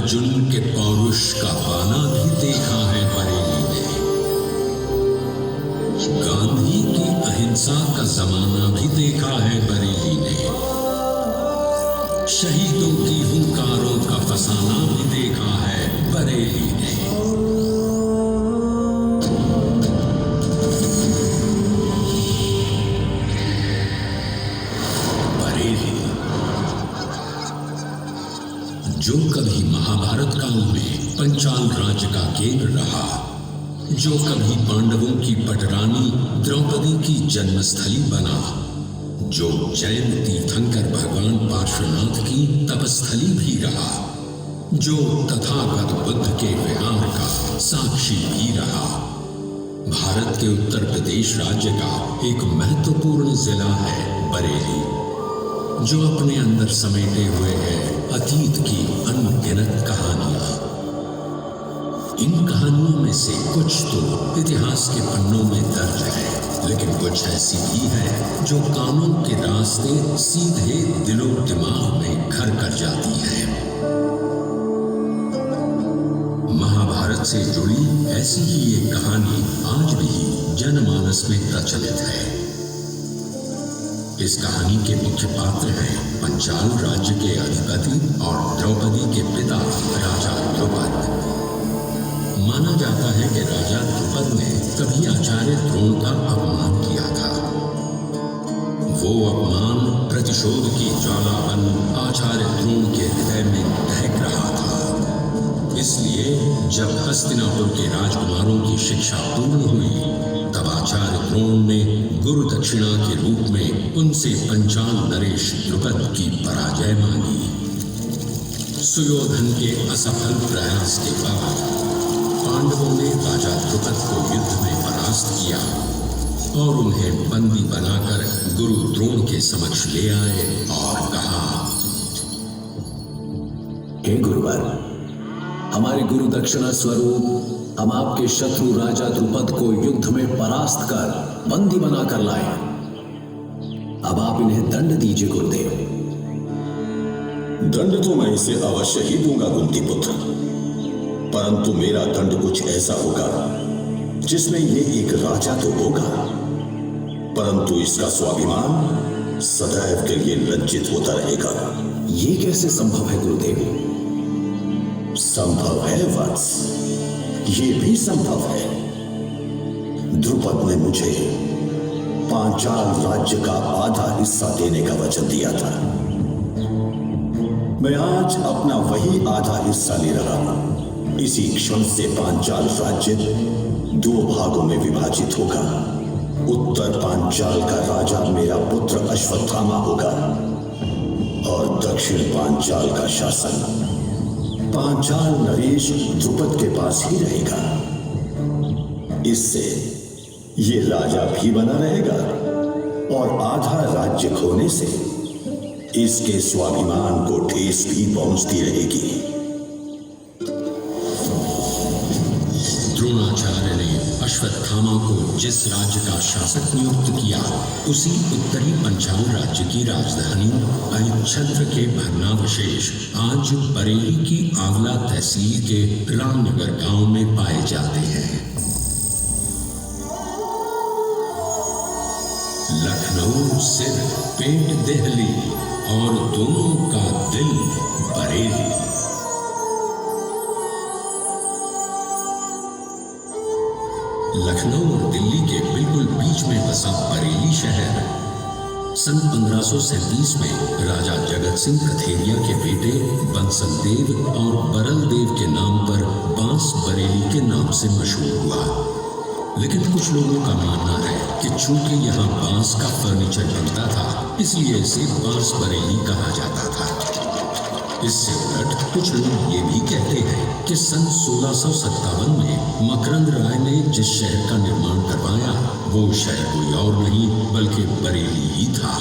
अर्जुन के पौरुष का पाना भी देखा है बरेली ने। गांधी की अहिंसा का जमाना भी देखा है बरेली ने। शहीदों की हुंकारों का फसाना भी देखा है बरेली ने। जो कभी महाभारत काल में पंचाल राज्य का केंद्र रहा, जो कभी पांडवों की पटरानी द्रौपदी की जन्मस्थली बना, जो जैन तीर्थंकर भगवान पार्श्वनाथ की तपस्थली भी रहा, जो तथागत बुद्ध के विहार का साक्षी भी रहा, भारत के उत्तर प्रदेश राज्य का एक महत्वपूर्ण जिला है बरेली, जो अपने अंदर समेटे हुए है अतीत की अनगिनत कहानियां। इन कहानियों में से कुछ तो इतिहास के पन्नों में दर्ज है, लेकिन कुछ ऐसी भी है जो कानों के रास्ते सीधे दिलो दिमाग में घर कर जाती है। महाभारत से जुड़ी ऐसी ही एक कहानी आज भी जनमानस में प्रचलित है। इस कहानी के मुख्य पात्र हैं पंचाल राज्य के अधिपति और द्रौपदी के पिता राजा द्रुपद। माना जाता है कि राजा द्रुपद ने कभी आचार्य द्रोण का अपमान किया था। वो अपमान प्रतिशोध की ज्वाला बन आचार्य द्रोण के हृदय में दहक रहा था। इसलिए जब हस्तिनापुर के राजकुमारों की शिक्षा पूर्ण हुई, तब आचार्य द्रोण ने गुरु दक्षिणा के रूप में उनसे पंचाल नरेश द्रुपद की पराजय मांगी। सुयोधन के असफल प्रयास के बाद पांडवों ने राजा द्रुपद को युद्ध में परास्त किया और उन्हें बंदी बनाकर गुरु द्रोण के समक्ष ले आए और कहा, हे गुरुवर, हमारे गुरु दक्षिणा स्वरूप हम आपके शत्रु राजा द्रुपद को युद्ध में परास्त कर बंदी बनाकर लाए। अब आप इन्हें दंड दीजिए गुरुदेव। दंड तो मैं इसे अवश्य ही दूंगा कुंती पुत्र, परंतु मेरा दंड कुछ ऐसा होगा जिसमें ये एक राजा तो होगा, परंतु इसका स्वाभिमान सदैव के लिए लज्जित होता रहेगा। ये कैसे संभव है गुरुदेव? संभव है वत्स, ये भी संभव है। द्रुपद ने मुझे पांचाल राज्य का आधा हिस्सा देने का वचन दिया था। मैं आज अपना वही आधा हिस्सा ले रहा हूं। इसी क्षण से पांचाल राज्य दो भागों में विभाजित होगा। उत्तर पांचाल का राजा मेरा पुत्र अश्वत्थामा होगा और दक्षिण पांचाल का शासन पांचाल नरेश द्रुपद के पास ही रहेगा। इससे ये राजा भी बना रहेगा और आधा राज्य खोने से इसके स्वाभिमान को ठेस भी पहुंचती रहेगी। द्रोणाचार्य ने अश्वत्थामा को जिस राज्य का शासक नियुक्त किया, उसी उत्तरी पंचाल राज्य की राजधानी हरिश्चंद्र के भग्नावशेष आज बरेली की आंवला तहसील के रामनगर गांव में पाए जाते हैं। लखनऊ सिर पेट देहली और दोनों का दिल बरेली। लखनऊ और दिल्ली के बिल्कुल बीच में बसा बरेली शहर सन 1537 में राजा जगत सिंह कथेरिया के बेटे बंसल देव और बरल देव के नाम पर बांस बरेली के नाम से मशहूर हुआ। लेकिन कुछ लोगों का मानना है कि चूंकि यहाँ बांस का फर्नीचर बनता था, इसलिए इसे बांस बरेली कहा जाता था। इससे उलट कुछ लोग ये भी कहते हैं कि सन 1657 में मकरंद राय ने जिस शहर का निर्माण करवाया, वो शहर कोई और नहीं बल्कि बरेली ही था।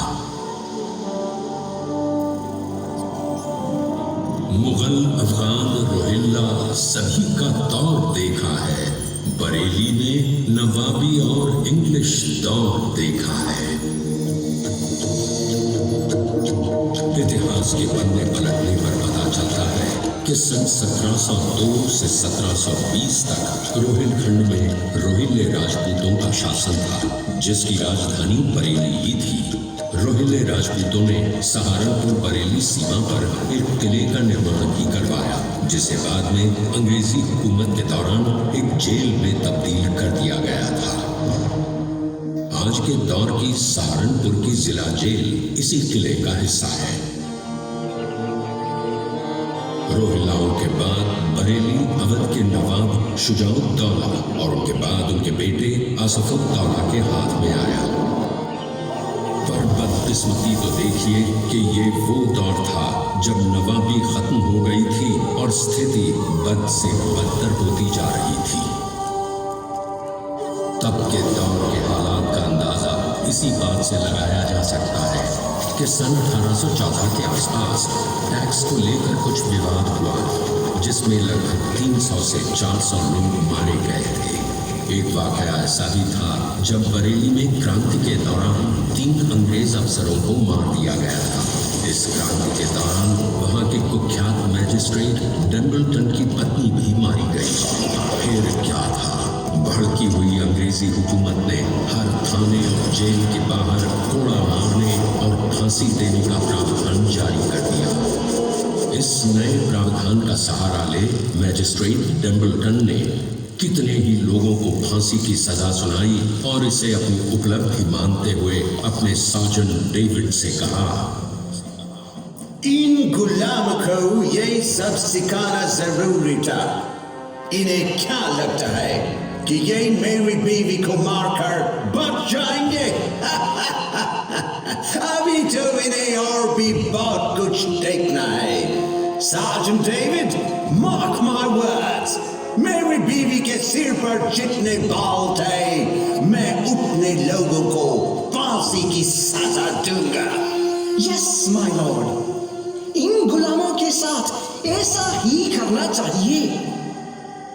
मुगल, अफगान, रोहिल्ला सभी का दौर देखा है। बरेली ने नवाबी और इंग्लिश दौर देखा है। इतिहास के पन्ने पलटने पर पता चलता है कि सन 1702 से 1720 तक रोहिलखंड में रोहिले राजपूतों का शासन था, जिसकी राजधानी बरेली ही थी। रोहिले राजपूतों ने सहारनपुर बरेली सीमा पर एक किले का निर्माण भी करवाया, जिसे बाद में अंग्रेजी हुकूमत के दौरान एक जेल में तब्दील कर दिया गया था। आज के दौर की सहारनपुर की जिला जेल इसी किले का हिस्सा है। रोहिल्लाओं के बाद बरेली अवध के नवाब शुजाउद्दौला और उनके बाद उनके बेटे आसफुद्दौला के हाथ में आया। पर बदकिस्मती तो देखिए कि ये वो दौर था जब नवाबी खत्म हो गई थी और स्थिति बद से बदतर होती जा रही थी। तब के दौर के हालात का अंदाजा इसी बात से लगाया जा सकता है कि सन 1814 के आसपास टैक्स को लेकर कुछ विवाद हुआ, जिसमें लगभग 300 से 400 लोग मारे गए थे। एक वाकया ऐसा भी था जब बरेली में क्रांति के दौरान 3 अंग्रेज अफसरों को मार दिया गया था। इस क्रांति के दौरान वहां के कुख्यात मैजिस्ट्रेट डम्बलटन की पत्नी भी मारी गई। फिर क्या था, भड़की हुई अंग्रेजी हुकूमत ने हर थाने और जेल के बाहर कोड़ा मारने और फांसी देने का प्रावधान जारी कर दिया। इस नए प्रावधान का सहारा ले मैजिस्ट्रेट डम्बलटन ने कितने ही लोगों को फांसी की सजा सुनाई और इसे अपनी उपलब्धि मानते हुए अपने सार्जेंट डेविड से कहा, इन गुलाम को ये सब सिखाना जरूरी था। इन्हें क्या लगता है कि ये मेरी बीवी को मारकर बच जाएंगे? अभी तो इन्हें और भी बहुत कुछ देखना है। Sergeant David, mark my words, मेरी बीवी के सिर पर जितने बाल थे, मैं उतने लोगों को फांसी की सजा दूंगा। यस माय लॉर्ड, इन गुलामों के साथ ऐसा ही करना चाहिए।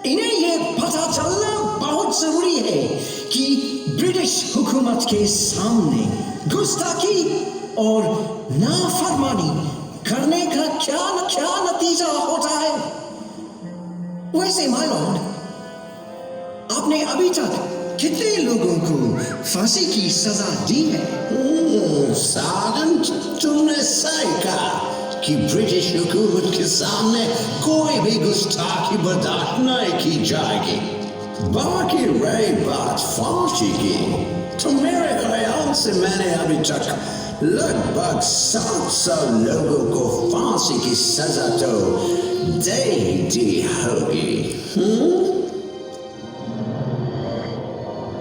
इन्हें ये पता चलना बहुत जरूरी है कि ब्रिटिश हुकूमत के सामने गुस्ताखी और नाफरमानी करने का क्या नतीजा होता है। वैसे माय लॉर्ड, आपने अभी तक कितने लोगों को फांसी की सजा दी है? सार्जेंट, तुमने सही कहा कि ब्रिटिश हुकूमत के सामने कोई भी गुस्ताखी बर्दाश्त नहीं की जाएगी। बाकी रही बात फांसी की, तो मेरे ख्याल से मैंने अभी तक लगभग 700 लोगों को फांसी की सजा तो दे दी होगी।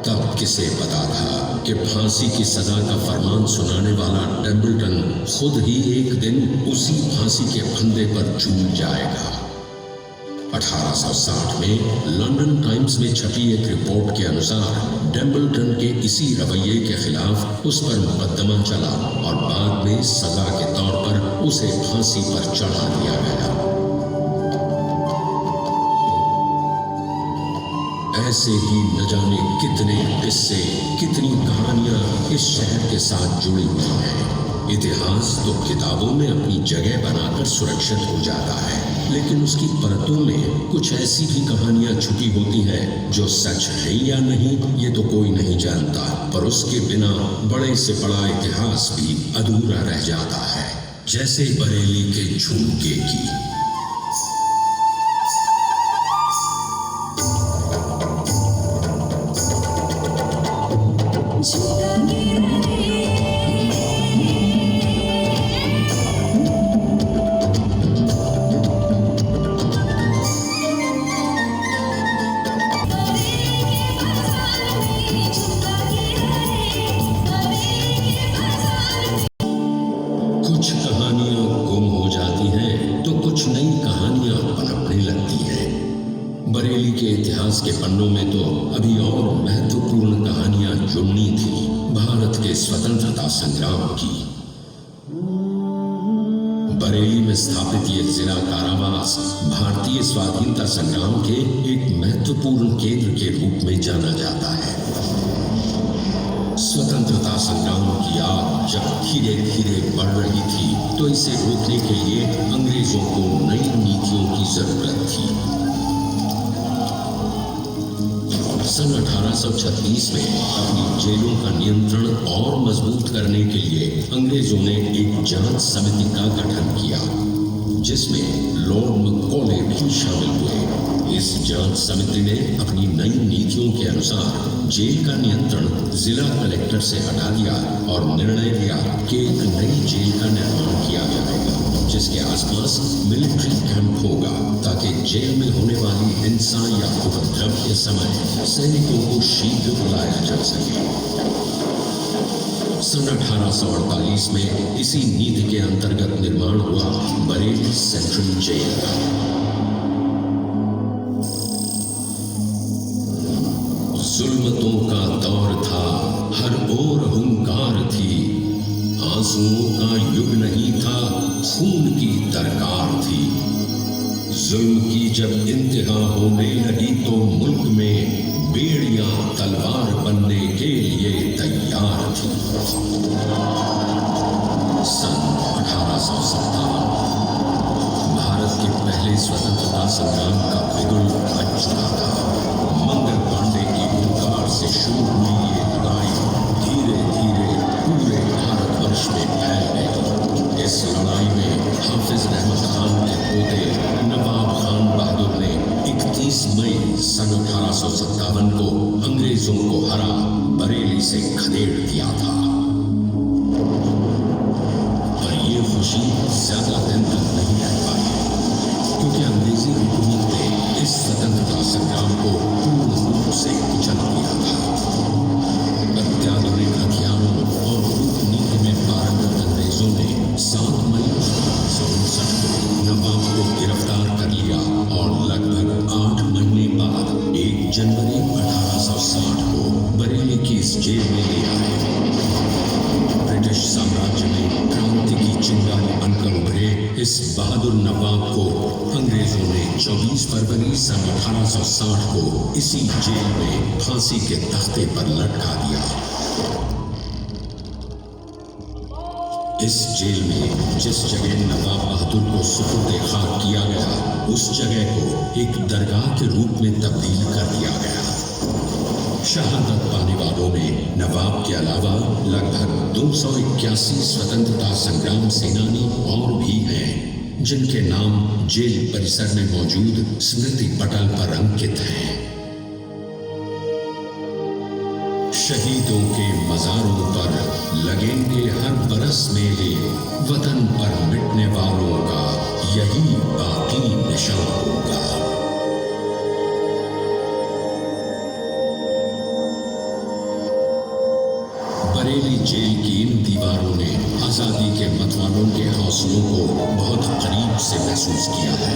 तब किसे पता था कि फांसी की सजा का फरमान सुनाने वाला डम्बलटन खुद ही एक दिन उसी फांसी के फंदे पर झूल जाएगा। 1860 में लंदन टाइम्स में छपी एक रिपोर्ट के अनुसार डम्बलटन के इसी रवैये के खिलाफ उस पर मुकदमा चला और बाद में सजा के तौर पर उसे फांसी पर चढ़ा दिया गया। ऐसे ही न जाने कितने किस्से, कितनी कहानियां इस शहर के साथ जुड़ी हुई हैं। इतिहास तो किताबों में अपनी जगह बनाकर सुरक्षित हो जाता है, लेकिन उसकी परतों में कुछ ऐसी भी कहानियां छुपी होती हैं जो सच है या नहीं ये तो कोई नहीं जानता, पर उसके बिना बड़े से बड़ा इतिहास भी अधूरा रह जाता है, जैसे बरेली के झुमके की। कुछ कहानियां गुम हो जाती हैं तो कुछ नई कहानियां पनपने लगती हैं। बरेली के इतिहास के पन्नों में तो अभी और महत्वपूर्ण कहानियां जुड़नी थी भारत के स्वतंत्रता संग्राम की। बरेली में स्थापित ये जिला कारावास भारतीय स्वाधीनता संग्राम के एक महत्वपूर्ण केंद्र के रूप में जाना जाता है। स्वतंत्रता संग्राम की आग जब धीरे धीरे बढ़ रही थी तो इसे रोकने के लिए अंग्रेजों को नई नीतियों की जरूरत थी। सन 1836 में अपनी जेलों का नियंत्रण और मजबूत करने के लिए अंग्रेजों ने एक जांच समिति का गठन किया, जिसमें लॉर्ड मकॉले भी शामिल हुए। इस जांच समिति ने अपनी नई नीतियों के अनुसार जेल का नियंत्रण जिला कलेक्टर से हटा दिया और निर्णय लिया कि एक नई जेल का निर्माण किया जाएगा, जिसके आसपास मिलिट्री कैंप होगा, ताकि जेल में होने वाली हिंसा या उपद्रव के समय सैनिकों को शीघ्र बुलाया जा सके। सन 1848 में इसी नीति के अंतर्गत निर्माण हुआ बरेली सेंट्रल जेल का। जुल्मतों का दौर था, हर ओर हुंकार थी, आंसुओं का युग नहीं था, खून की दरकार थी। जुल्म की जब इंतहा होने लगी तो मुल्क में बेड़ियां तलवार बनने के लिए तैयार थी। सन 1857 भारत के पहले स्वतंत्रता संग्राम का बिगुल बज चुका था। मंगल पांडे की हुंकार से शुरू हुई ये लड़ाई धीरे धीरे पूरे भारतवर्ष में फैल गई। इस लड़ाई में हाफिज रहमत खान के पोते नवाब खान बहादुर ने 31 मई सन 1857 को अंग्रेजों को हरा बरेली से खदेड़ दिया था। पर ये खुशी ज्यादा दिन तक नहीं रह पाई, क्योंकि अंग्रेजी हुकूमत ने इस स्वतंत्रता संग्राम को पूर्ण रूप से कुचल दिया था। अत्याधुनिक हथियारों और कूटनीति में पारंगत अंग्रेजों ने 7 मई 1859 को नवाब को गिरफ्तार कर लिया और लगभग 8 महीने बाद 1 जनवरी 1860 को बरेली की इस जेल में ले आए। ब्रिटिश साम्राज्य में क्रांति की चिंगारी बनकर उभरे इस बहादुर नवाब को अंग्रेजों ने 24 फरवरी सन 1860 को इसी जेल में फांसी के तख्ते पर लटका दिया। इस जेल में जिस जगह नवाब बहादुर को सुपुर्द खाक किया गया, उस जगह को एक दरगाह के रूप में तब्दील कर दिया गया। शहादत पाने वालों में नवाब के अलावा लगभग 281 स्वतंत्रता संग्राम सेनानी और भी हैं, जिनके नाम जेल परिसर में मौजूद स्मृति पटल पर अंकित हैं। शहीदों के मजारों पर लगेंगे हर बरस मेले, वतन पर मिटने वालों का यही बाकी निशान होगा। बरेली जेल की इन दीवारों ने आजादी के मतवालों के हौसलों को बहुत करीब से महसूस किया है।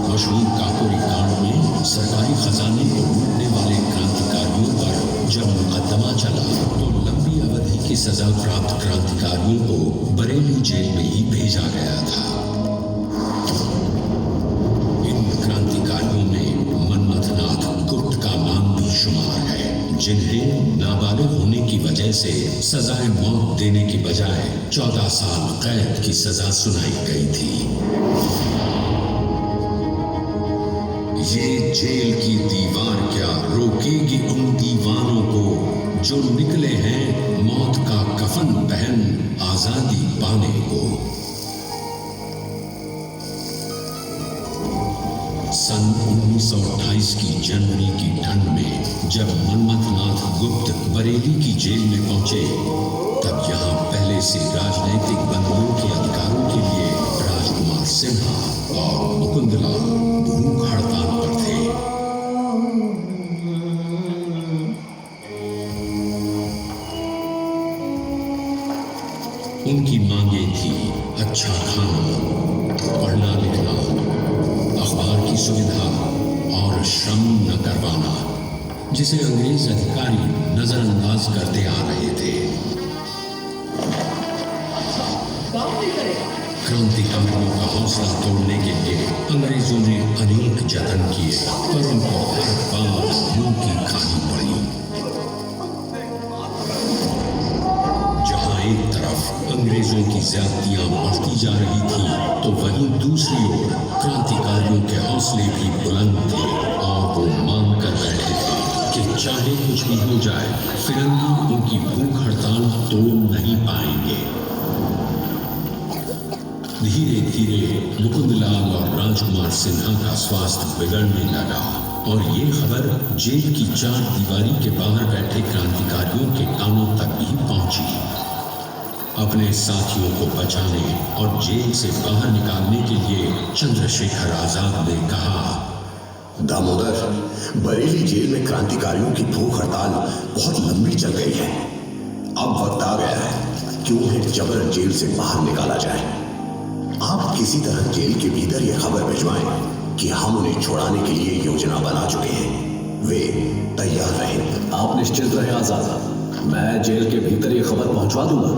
मशहूर काकोरी कांड में सरकारी खजाने को लूटने वाले क्रांतिकारियों पर जब मुकदमा चला तो लंबी अवधि की सजा प्राप्त क्रांतिकारियों को बरेली जेल में ही भेजा गया था। इन क्रांतिकारियों में मन्मथनाथ गुप्त का नाम भी शुमार है, जिन्हें नाबालिग होने की वजह से सजाए मौत देने की बजाय 14 साल कैद की सजा सुनाई गई थी। ये जेल की दीवार क्या रोकेगी उन दीवानों को जो निकले हैं मौत का कफन पहन आजादी पाने को। सन 1928 की जनवरी की ठंड में जब मन्मथनाथ गुप्त बरेली की जेल में पहुंचे, तब यहाँ पहले से राजनैतिक बंदियों के अधिकारों के लिए राजकुमार सिन्हा और मुकुंदलाल भूख हड़ताल पर थे। उनकी मांगे थी अच्छा खाना, पढ़ना लिखना, अखबार की सुविधा और श्रम न करवाना, जिसे अंग्रेज अधिकारी नजरअंदाज करते आ रहे थे। क्रांतिकारियों का हौसला तोड़ने के लिए अंग्रेजों ने अनेक जतन किए, पर उनको हर बार ज्यादतियां बढ़ती जा रही थीं, तो वहीं दूसरी ओर क्रांतिकारियों के हौसले भी बुलंद थे और वो मान कर बैठे थे कि चाहे कुछ भी हो जाए, फिरंगी उनकी भूख हड़ताल तोड़ नहीं पाएंगे। धीरे धीरे मुकुंदलाल और राजकुमार सिन्हा का स्वास्थ्य बिगड़ने लगा और ये खबर जेल की चार दीवारी के बाहर बैठे क्रांतिकारियों के कानों तक भी पहुंची। अपने साथियों को बचाने और जेल से बाहर निकालने के लिए चंद्रशेखर आजाद ने कहा, दामोदर, बरेली जेल में क्रांतिकारियों की भूख हड़ताल बहुत लंबी चल गई है। अब वक्त आ गया है कि उन्हें जबरन जेल से बाहर निकाला जाए। आप किसी तरह जेल के भीतर यह खबर भिजवाएं कि हम उन्हें छुड़ाने के लिए योजना बना चुके हैं। वे तैयार रहें। आप निश्चिंत रहे आजाद, मैं जेल के भीतर ये खबर पहुंचवा दूंगा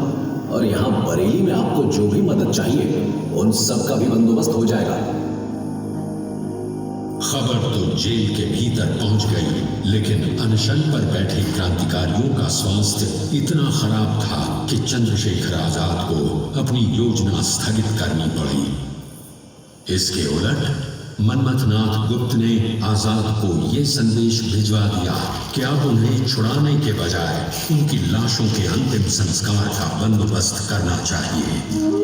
और यहाँ बरेली में आपको जो भी मदद चाहिए उन सब का भी बंदोबस्त हो जाएगा। खबर तो जेल के भीतर पहुंच गई, लेकिन अनशन पर बैठे क्रांतिकारियों का स्वास्थ्य इतना खराब था कि चंद्रशेखर आजाद को अपनी योजना स्थगित करनी पड़ी। इसके उलट मनमथनाथ गुप्त ने आजाद को यह संदेश भिजवा दिया कि अब उन्हें छुड़ाने के बजाय उनकी लाशों के अंतिम संस्कार का बंदोबस्त करना चाहिए।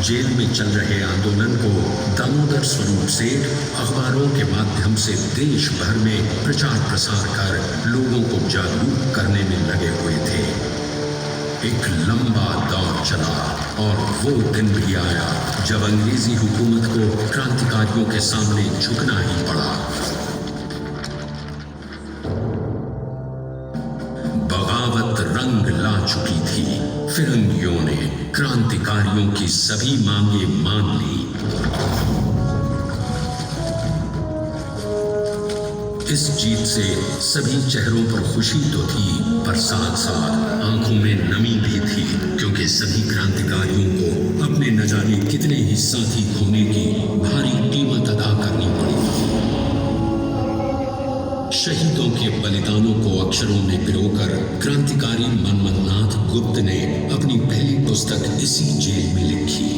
जेल में चल रहे आंदोलन को दामोदर स्वरूप सेठ अखबारों के माध्यम से देश भर में प्रचार प्रसार कर लोगों को जागरूक करने में लगे हुए थे। एक लंबा दौर चला और वो दिन भी आया जब अंग्रेजी हुकूमत को क्रांतिकारियों के सामने झुकना ही पड़ा। बगावत रंग ला चुकी थी। फिरंगियों ने क्रांतिकारियों की सभी मांगे मान ली। इस जीत से सभी चेहरों पर खुशी तो थी, पर साथ साथ आंखों में नमी भी थी, क्योंकि सभी क्रांतिकारियों को अपने न जाने कितने ही साथी खोने की भारी कीमत अदा करनी पड़ी। शहीदों के बलिदानों को अक्षरों में पिरोकर क्रांतिकारी मनमथनाथ गुप्त ने अपनी पहली पुस्तक इसी जेल में लिखी।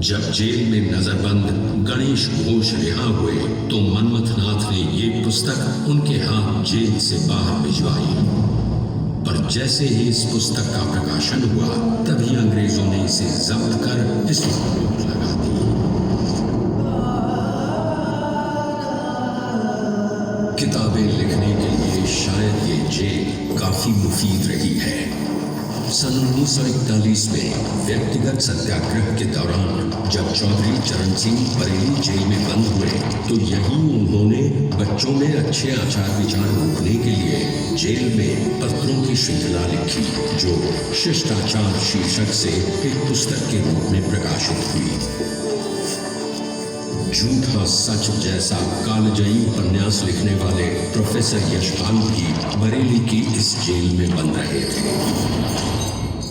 जब जेल में नजरबंद गणेश घोष रिहा हुए तो मनमथनाथ ने ये पुस्तक उनके हाथ जेल से बाहर भिजवाई। पर जैसे ही इस पुस्तक का प्रकाशन हुआ, तभी अंग्रेजों ने इसे जब्त कर इस रोक लगा दी। किताबें लिखने के लिए शायद ये जेल काफी मुफीद रही है। सन 1941 में व्यक्तिगत सत्याग्रह के दौरान जब चौधरी चरण सिंह बरेली जेल में बंद हुए, तो यहीं उन्होंने बच्चों में अच्छे आचार विचार रोकने के लिए जेल में पत्रों की श्रृंखला लिखी, जो शिष्टाचार शीर्षक से एक पुस्तक के रूप में प्रकाशित हुई। झूठा सच जैसा कालजयी उपन्यास लिखने वाले प्रोफेसर यशपाल भी बरेली की इस जेल में बंद रहे थे।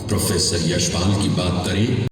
प्रोफेसर यशपाल की बात करें